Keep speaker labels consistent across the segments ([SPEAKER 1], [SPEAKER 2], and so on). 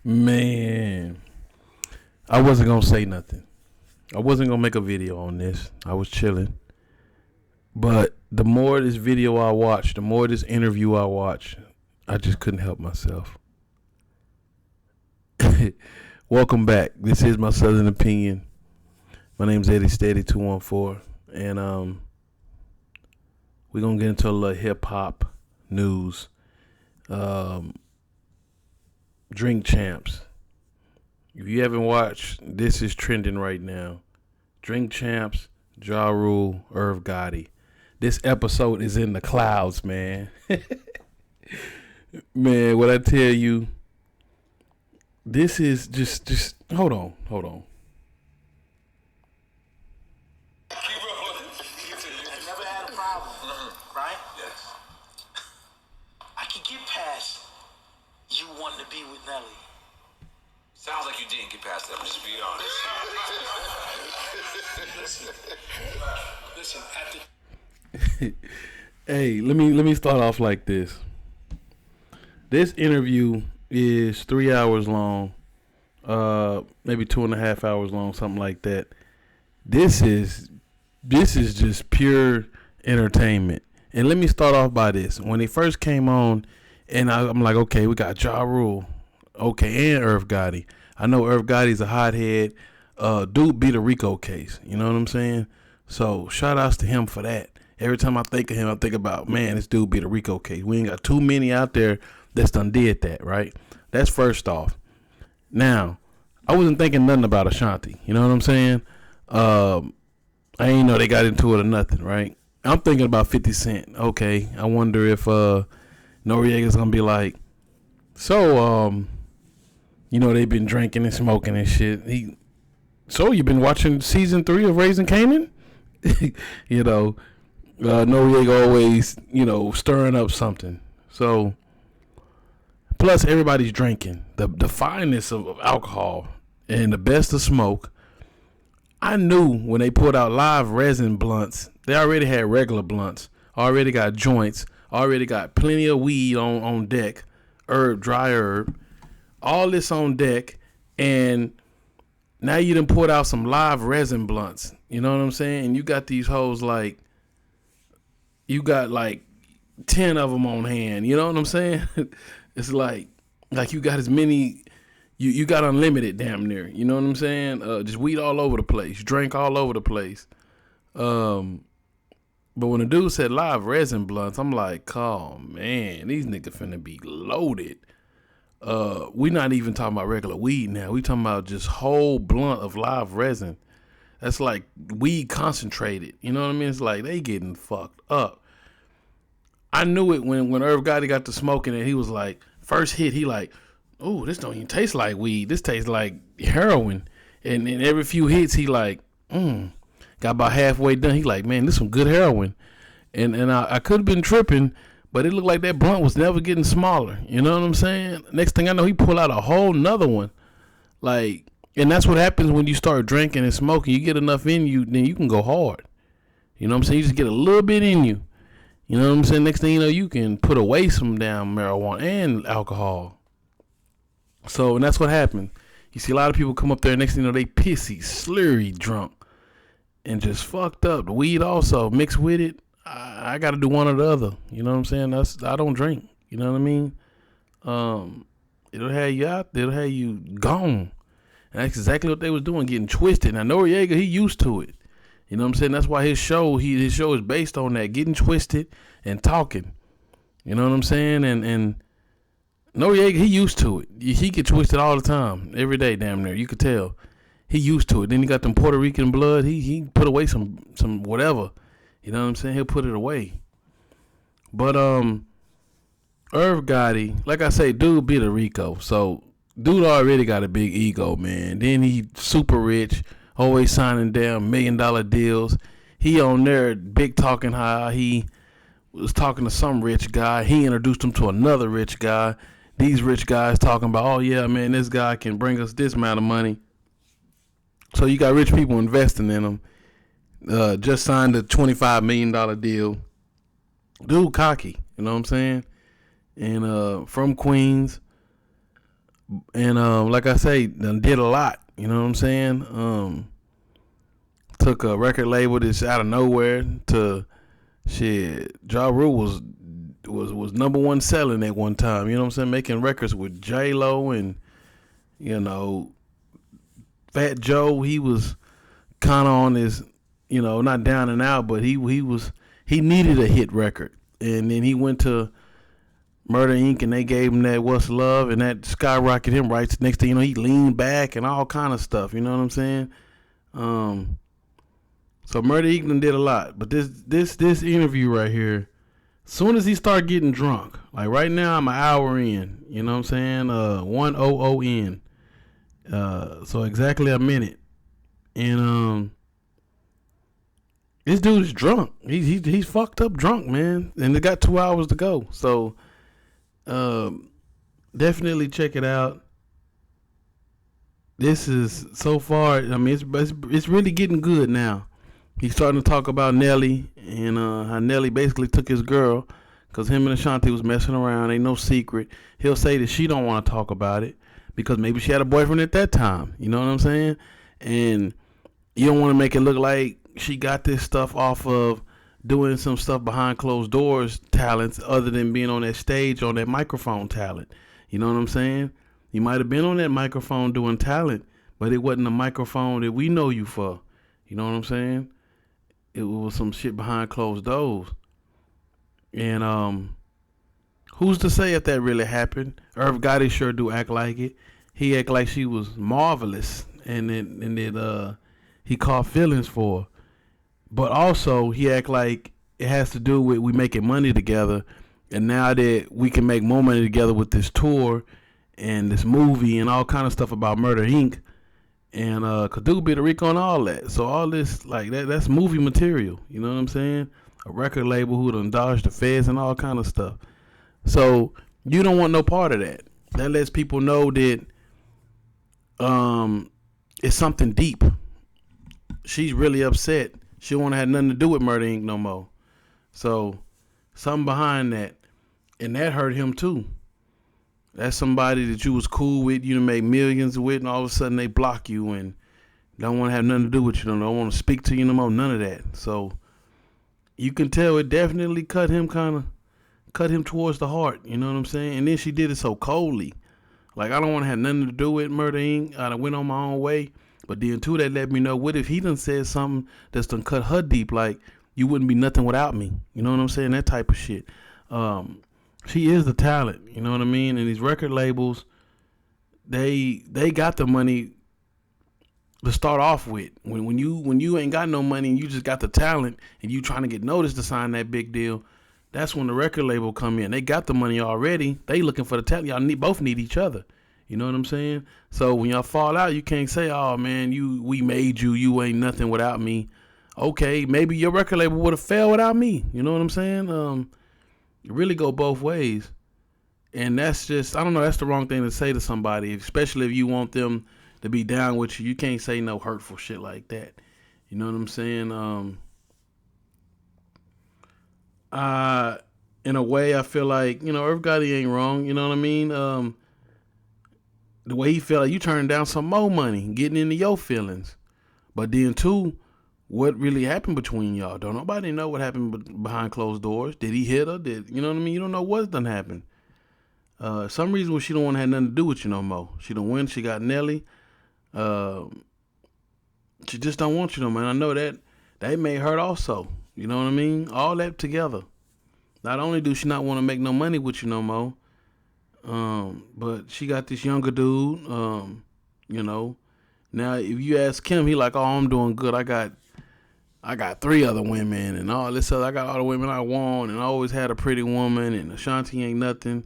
[SPEAKER 1] Man, I wasn't gonna say nothing. I wasn't gonna make a video on this. I was chilling. But the more this video I watch, the more this interview I watch, I just couldn't help myself. Welcome back. This is my Southern Opinion. My name's Eddie Steady 214, and we're gonna get into a little hip hop news. Drink Champs. If you haven't watched, this is trending right now. Drink Champs, Ja Rule, Irv Gotti. This episode is in the clouds, man. Man, what I tell you, this is just hold on.
[SPEAKER 2] Keep rolling. I never had a problem, right?
[SPEAKER 3] Yes.
[SPEAKER 2] I can get past you wanting to be with Nelly.
[SPEAKER 3] Sounds like you didn't get past that, just be honest.
[SPEAKER 2] Listen, at the
[SPEAKER 1] Hey, let me start off like this. This interview is 3 hours long, maybe 2.5 hours long, something like that. This is just pure entertainment. And let me start off by this. When he first came on, and I'm like, okay, we got Ja Rule, okay, and Irv Gotti. I know Irv Gotti's a hothead. Dude beat a Rico case. You know what I'm saying? So shout outs to him for that. Every time I think of him, I think about, man, this dude beat a Rico case. We ain't got too many out there that's done did that, right? That's first off. Now, I wasn't thinking nothing about Ashanti. You know what I'm saying? I ain't know they got into it or nothing, right? I'm thinking about 50 Cent. Okay, I wonder if Noriega's gonna be like, so, they've been drinking and smoking and shit. So you been watching season 3 of Raising Kanan? Noriega always, stirring up something. So, plus everybody's drinking. The finest of alcohol and the best of smoke. I knew when they put out live resin blunts, they already had regular blunts, already got joints, already got plenty of weed on deck, dry herb, all this on deck, and now you done put out some live resin blunts. You know what I'm saying? And you got these hoes like, you got like 10 of them on hand. You know what I'm saying? It's like you got as many, you got unlimited damn near. You know what I'm saying? Just weed all over the place, drink all over the place. But when the dude said live resin blunts, I'm like, oh man, these niggas finna be loaded. We not even talking about regular weed now. We talking about just whole blunt of live resin. That's like weed concentrated. You know what I mean? It's like they getting fucked up. I knew it when Irv Gotti got to smoking it. He was like, first hit, he like, oh, this don't even taste like weed. This tastes like heroin. And every few hits, he like, got about halfway done. He like, man, this some good heroin. And I could have been tripping, but it looked like that blunt was never getting smaller. You know what I'm saying? Next thing I know, he pulled out a whole nother one. Like, and that's what happens when you start drinking and smoking. You get enough in you, then you can go hard. You know what I'm saying? You just get a little bit in you. You know what I'm saying? Next thing you know, you can put away some damn marijuana and alcohol. So, and that's what happened. You see a lot of people come up there, next thing you know, they pissy, slurry drunk, and just fucked up. The weed also mixed with it. I got to do one or the other. You know what I'm saying? I don't drink. You know what I mean? It'll have you out there. It'll have you gone. And that's exactly what they was doing, getting twisted. Now, Noriega, he used to it. You know what I'm saying? That's why his show is based on that, getting twisted and talking. You know what I'm saying? And Noriega, he used to it. He get twisted all the time, every day, damn near. You could tell. He used to it. Then he got them Puerto Rican blood. He put away some whatever. You know what I'm saying? He'll put it away. But Irv Gotti, like I say, dude beat a Rico. So dude already got a big ego, man. Then he super rich, always signing down $1 million deals. He on there big talking how he was talking to some rich guy. He introduced him to another rich guy. These rich guys talking about, oh yeah, man, this guy can bring us this amount of money. So you got rich people investing in him. Just signed a $25 million deal. Dude cocky, you know what I'm saying? And from Queens. And like I say, done did a lot. You know what I'm saying? Took a record label that's out of nowhere to shit. Ja Rule was number one selling at one time. You know what I'm saying? Making records with J Lo and you know Fat Joe. He was kind of on his, not down and out, but he needed a hit record, and then he went to Murder Inc. and they gave him that What's Love, and that skyrocketed him. Right next thing you know, he leaned back and all kind of stuff. You know what I'm saying? So Murder Inc. done did a lot, but this interview right here, soon as he started getting drunk, like right now I'm an hour in. You know what I'm saying? 1:00 in. So exactly a minute, and this dude is drunk. He's fucked up drunk, man, and they got 2 hours to go. So definitely check it out. This is so far. I mean, it's really getting good now. He's starting to talk about Nelly and how Nelly basically took his girl because him and Ashanti was messing around. Ain't no secret. He'll say that she don't want to talk about it because maybe she had a boyfriend at that time. You know what I'm saying? And you don't want to make it look like she got this stuff off of doing some stuff behind closed doors talents other than being on that stage on that microphone talent. You know what I'm saying? You might have been on that microphone doing talent, but it wasn't a microphone that we know you for. You know what I'm saying? It was some shit behind closed doors. And who's to say if that really happened? Irv Gotti sure do act like it. He act like she was marvelous and that he caught feelings for her. But also he act like it has to do with we making money together, and now that we can make more money together with this tour and this movie and all kind of stuff about Murder Inc. and Kadu Puerto Rico and all that. So all this like that's movie material. You know what I'm saying? A record label who done dodged the feds and all kind of stuff. So you don't want no part of that. That lets people know that it's something deep. She's really upset. She don't want to have nothing to do with Murder Inc. no more. So something behind that, and that hurt him too. That's somebody that you was cool with, you done made millions with, and all of a sudden they block you and don't want to have nothing to do with you. Don't want to speak to you no more. None of that. So you can tell it definitely cut him towards the heart. You know what I'm saying? And then she did it so coldly. Like, I don't want to have nothing to do with Murder Inc. I done went on my own way. But then too, that let me know, what if he done said something that's done cut her deep, like you wouldn't be nothing without me. You know what I'm saying? That type of shit. She is the talent. You know what I mean? And these record labels, they got the money to start off with. When you ain't got no money and you just got the talent and you trying to get noticed to sign that big deal, that's when the record label come in. They got the money already. They looking for the talent. Y'all both need each other. You know what I'm saying? So when y'all fall out, you can't say, "Oh man, we made you. You ain't nothing without me." Okay, maybe your record label would have failed without me. You know what I'm saying? It really go both ways, and that's just, I don't know. That's the wrong thing to say to somebody, especially if you want them to be down with you. You can't say no hurtful shit like that. You know what I'm saying? In a way, I feel like Irv Gotti ain't wrong. You know what I mean? The way he felt like you turned down some more money, getting into your feelings. But then too, what really happened between y'all? Don't nobody know what happened behind closed doors. Did he hit her? You know what I mean? You don't know what's done happened. Some reason where she don't want to have nothing to do with you no more. She don't win. She got Nelly. She just don't want you no more. And I know that may hurt also. You know what I mean? All that together. Not only do she not want to make no money with you no more, but she got this younger dude. Now if you ask him, he like, "Oh, I'm doing good. I got 3 other women and all this other. I got all the women I want, and I always had a pretty woman, and Ashanti ain't nothing."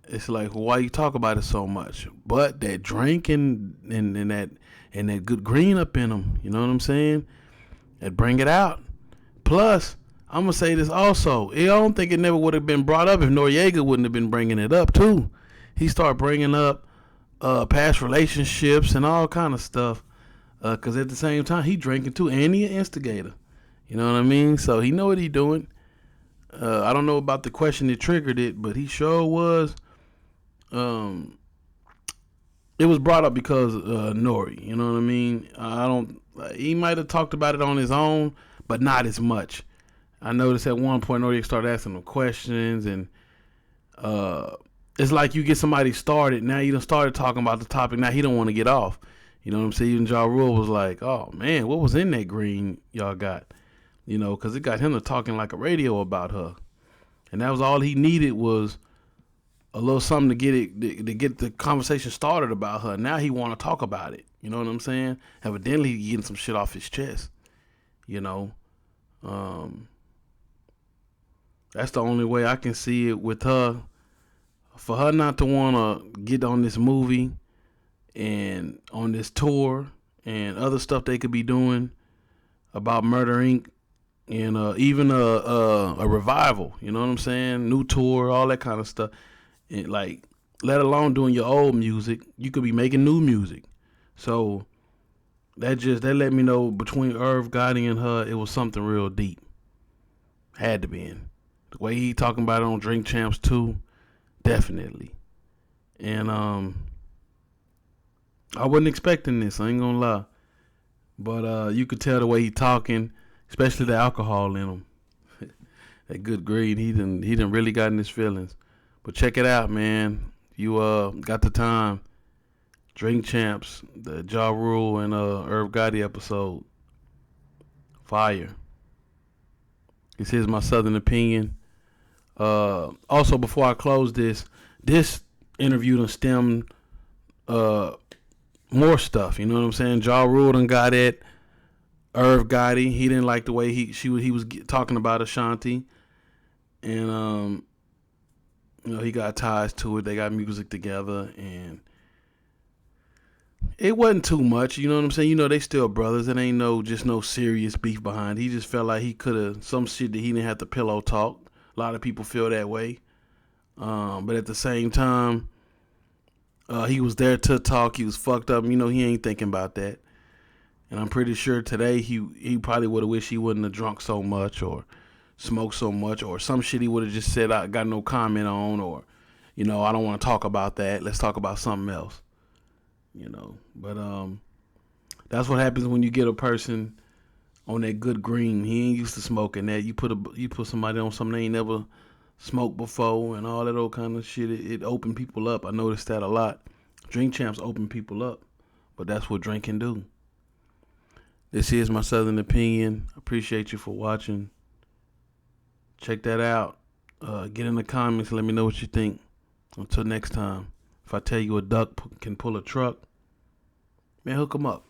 [SPEAKER 1] It's like, well, why you talk about it so much? But that drink and that good green up in them, you know what I'm saying? That bring it out. Plus, I'm gonna say this also. I don't think it never would have been brought up if Noriega wouldn't have been bringing it up too. He started bringing up past relationships and all kind of stuff. Cause at the same time he drinking too, and he an instigator. You know what I mean? So he know what he doing. I don't know about the question that triggered it, but he sure was it was brought up because Nori. You know what I mean? I don't. He might have talked about it on his own, but not as much. I noticed at one point Nori started asking him questions, and it's like you get somebody started. Now you done started talking about the topic. Now he don't want to get off. You know what I'm saying? Even Ja Rule was like, "Oh man, what was in that green y'all got?" You know, because it got him to talking like a radio about her, and that was all he needed was a little something to get it to get the conversation started about her. Now he want to talk about it. You know what I'm saying? Evidently, he getting some shit off his chest. You know, that's the only way I can see it with her. For her not to want to get on this movie and on this tour and other stuff they could be doing about Murder Inc. and even a revival. You know what I'm saying? New tour, all that kind of stuff. And like, let alone doing your old music, you could be making new music. So that let me know between Irv Gotti and her, it was something real deep. Had to be in. The way he talking about it on Drink Champs too, definitely. And I wasn't expecting this, I ain't gonna lie. But you could tell the way he talking, especially the alcohol in him. That good green, he done really got in his feelings. But check it out, man. You got the time. Drink Champs, the Ja Rule and Irv Gotti episode. Fire. This is my Southern opinion. Also, before I close this interview done stemmed more stuff. You know what I'm saying? Ja Rule done got it. Irv Gotti, he didn't like the way he was talking about Ashanti, and you know, he got ties to it. They got music together, and it wasn't too much. You know what I'm saying? You know, they still brothers. It ain't no serious beef behind. He just felt like he could have some shit that he didn't have to pillow talk. A lot of people feel that way, but at the same time, he was there to talk. He was fucked up. You know, he ain't thinking about that. And I'm pretty sure today he probably would have wished he wouldn't have drunk so much or smoked so much or some shit he would have just said I got no comment on, or, you know, I don't want to talk about that. Let's talk about something else. You know. But that's what happens when you get a person on that good green. He ain't used to smoking that. You put somebody on something they ain't never smoked before and all that old kind of shit. It opened people up. I noticed that a lot. Drink Champs open people up. But that's what drinking do. This is my Southern opinion. Appreciate you for watching. Check that out. Get in the comments. Let me know what you think. Until next time. If I tell you a duck can pull a truck, man, hook 'em up.